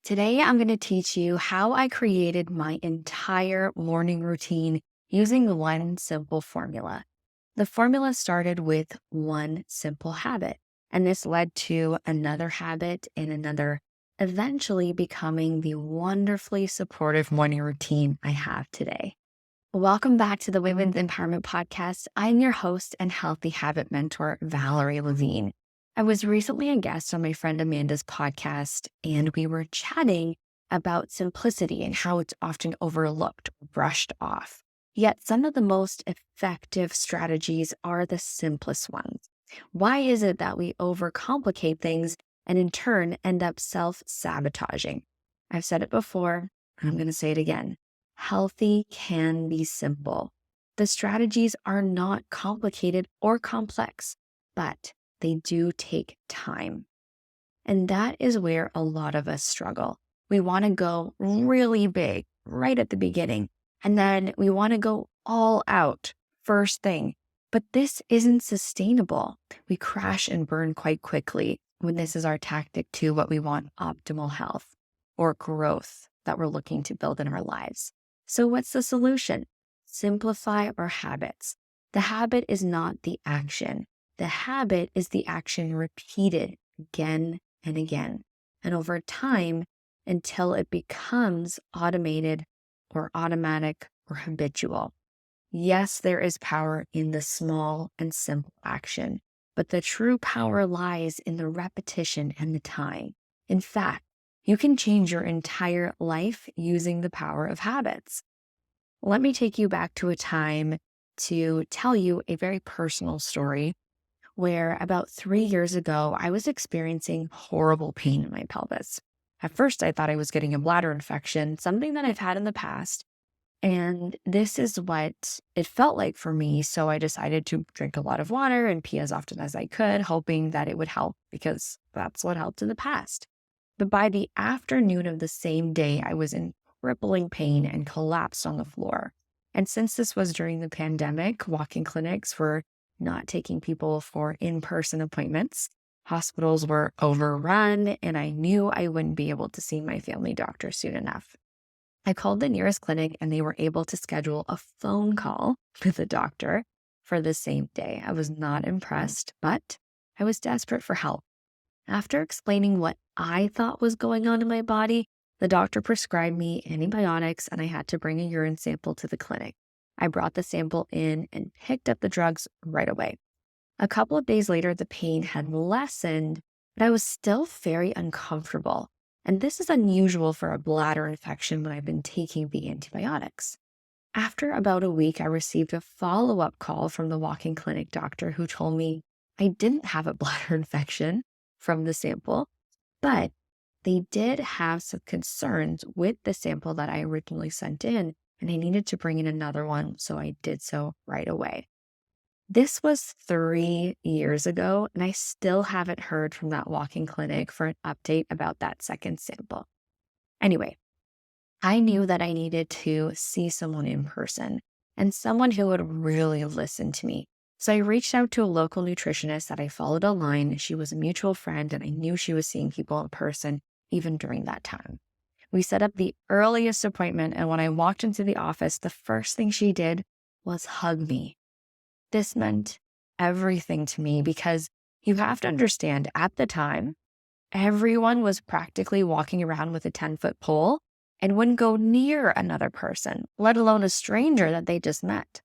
Today, I'm going to teach you how I created my entire morning routine using one simple formula. The formula started with one simple habit, and this led to another habit and another, eventually becoming the wonderfully supportive morning routine I have today. Welcome back to the Women's Empowerment Podcast. I'm your host and healthy habit mentor, Valerie Levine. I was recently a guest on my friend Amanda's podcast, and we were chatting about simplicity and how it's often overlooked or brushed off. Yet some of the most effective strategies are the simplest ones. Why is it that we overcomplicate things and in turn end up self-sabotaging? I've said it before, and I'm going to say it again. Healthy can be simple. The strategies are not complicated or complex, but they do take time. And that is where a lot of us struggle. We want to go really big right at the beginning, and then we want to go all out first thing. But this isn't sustainable. We crash and burn quite quickly when this is our tactic to what we want optimal health or growth that we're looking to build in our lives. So what's the solution? Simplify our habits. The habit is not the action. The habit is the action repeated again and again. And over time, until it becomes automated or automatic or habitual. Yes, there is power in the small and simple action, but the true power lies in the repetition and the time. In fact, you can change your entire life using the power of habits. Let me take you back to a time to tell you a very personal story where about 3 years ago, I was experiencing horrible pain in my pelvis. At first, I thought I was getting a bladder infection, something that I've had in the past. And this is what it felt like for me. So I decided to drink a lot of water and pee as often as I could, hoping that it would help because that's what helped in the past. But by the afternoon of the same day, I was in crippling pain and collapsed on the floor. And since this was during the pandemic, walk-in clinics were not taking people for in-person appointments. Hospitals were overrun, and I knew I wouldn't be able to see my family doctor soon enough. I called the nearest clinic, and they were able to schedule a phone call with the doctor for the same day. I was not impressed, but I was desperate for help. After explaining what I thought was going on in my body, the doctor prescribed me antibiotics, and I had to bring a urine sample to the clinic. I brought the sample in and picked up the drugs right away. A couple of days later, the pain had lessened, but I was still very uncomfortable. And this is unusual for a bladder infection when I've been taking the antibiotics. After about a week, I received a follow-up call from the walk-in clinic doctor who told me I didn't have a bladder infection from the sample, but they did have some concerns with the sample that I originally sent in, and I needed to bring in another one, so I did so right away. This was 3 years ago, and I still haven't heard from that walk-in clinic for an update about that second sample. Anyway, I knew that I needed to see someone in person and someone who would really listen to me. So I reached out to a local nutritionist that I followed online. She was a mutual friend, and I knew she was seeing people in person even during that time. We set up the earliest appointment, and when I walked into the office, the first thing she did was hug me. This meant everything to me because you have to understand, at the time, everyone was practically walking around with a 10-foot pole and wouldn't go near another person, let alone a stranger that they just met.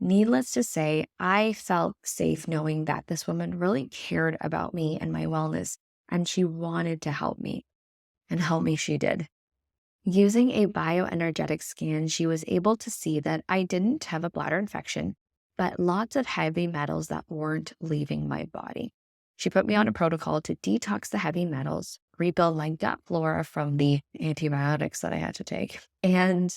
Needless to say, I felt safe knowing that this woman really cared about me and my wellness, and she wanted to help me. And help me she did. Using a bioenergetic scan, she was able to see that I didn't have a bladder infection, but lots of heavy metals that weren't leaving my body. She put me on a protocol to detox the heavy metals, rebuild my gut flora from the antibiotics that I had to take, and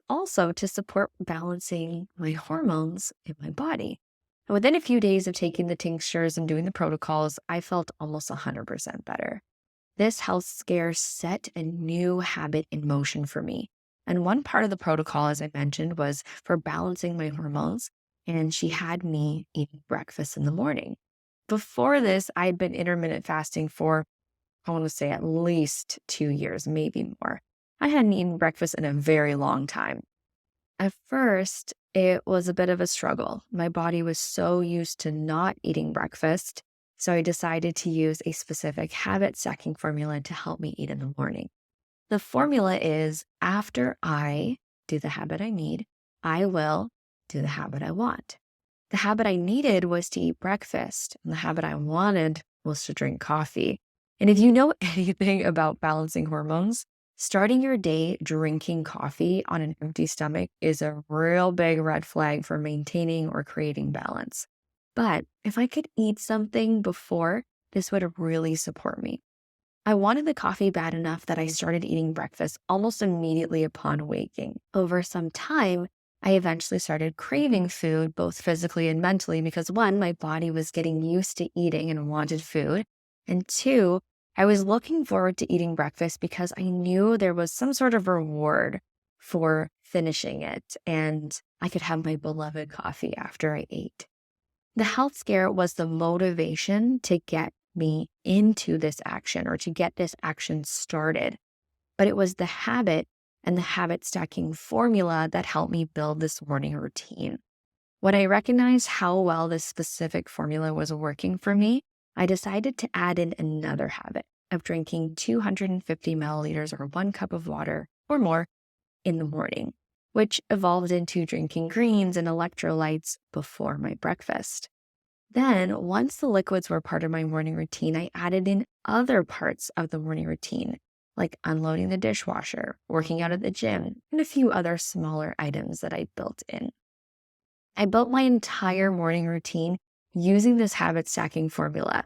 also to support balancing my hormones in my body. And within a few days of taking the tinctures and doing the protocols, I felt almost 100% better. This health scare set a new habit in motion for me. And one part of the protocol, as I mentioned, was for balancing my hormones, and she had me eating breakfast in the morning. Before this, I'd been intermittent fasting for I want to say at least 2 years, maybe more. I hadn't eaten breakfast in a very long time. At first, it was a bit of a struggle. My body was so used to not eating breakfast, so I decided to use a specific habit stacking formula to help me eat in the morning. The formula is after I do the habit I need, I will do the habit I want. The habit I needed was to eat breakfast, and the habit I wanted was to drink coffee. And if you know anything about balancing hormones, starting your day drinking coffee on an empty stomach is a real big red flag for maintaining or creating balance. But if I could eat something before, this would really support me. I wanted the coffee bad enough that I started eating breakfast almost immediately upon waking. Over some time, I eventually started craving food, both physically and mentally, because one, my body was getting used to eating and wanted food. And two, I was looking forward to eating breakfast because I knew there was some sort of reward for finishing it, and I could have my beloved coffee after I ate. The health scare was the motivation to get me into this action or to get this action started. But it was the habit and the habit stacking formula that helped me build this morning routine. When I recognized how well this specific formula was working for me, I decided to add in another habit of drinking 250 milliliters or 1 cup of water or more in the morning, which evolved into drinking greens and electrolytes before my breakfast. Then, once the liquids were part of my morning routine, I added in other parts of the morning routine, like unloading the dishwasher, working out at the gym, and a few other smaller items that I built in. I built my entire morning routine using this habit stacking formula.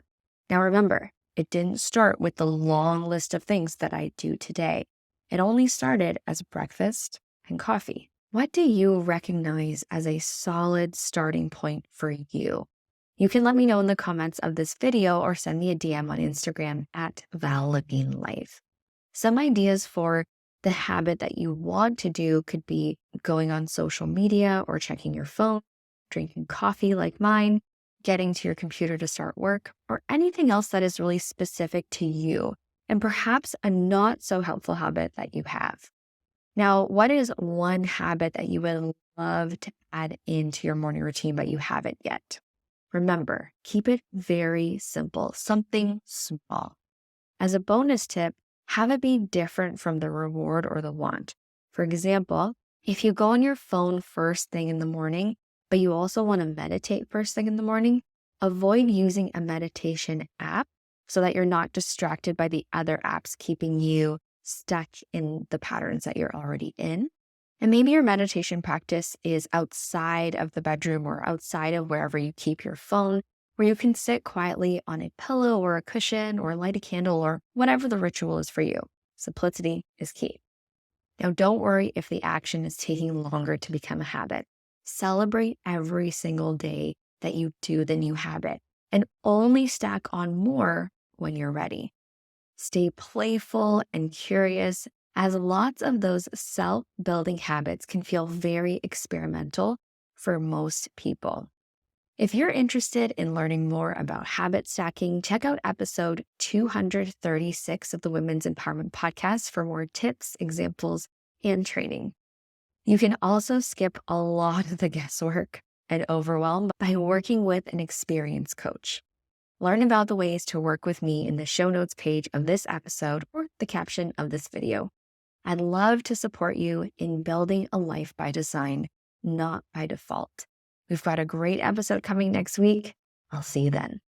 Now remember, it didn't start with the long list of things that I do today. It only started as breakfast and coffee. What do you recognize as a solid starting point for you? You can let me know in the comments of this video or send me a DM on Instagram at ValLevineLife. Some ideas for the habit that you want to do could be going on social media or checking your phone, drinking coffee like mine, getting to your computer to start work, or anything else that is really specific to you, and perhaps a not so helpful habit that you have. Now, what is one habit that you would love to add into your morning routine, but you haven't yet? Remember, keep it very simple, something small. As a bonus tip, have it be different from the reward or the want. For example, if you go on your phone first thing in the morning, but you also want to meditate first thing in the morning, avoid using a meditation app so that you're not distracted by the other apps keeping you stuck in the patterns that you're already in. And maybe your meditation practice is outside of the bedroom or outside of wherever you keep your phone, where you can sit quietly on a pillow or a cushion or light a candle or whatever the ritual is for you. Simplicity is key. Now, don't worry if the action is taking longer to become a habit. Celebrate every single day that you do the new habit and only stack on more when you're ready. Stay playful and curious, as lots of those self-building habits can feel very experimental for most people. If you're interested in learning more about habit stacking, check out episode 236 of the Women's Empowerment Podcast for more tips, examples, and training. You can also skip a lot of the guesswork and overwhelm by working with an experienced coach. Learn about the ways to work with me in the show notes page of this episode or the caption of this video. I'd love to support you in building a life by design, not by default. We've got a great episode coming next week. I'll see you then.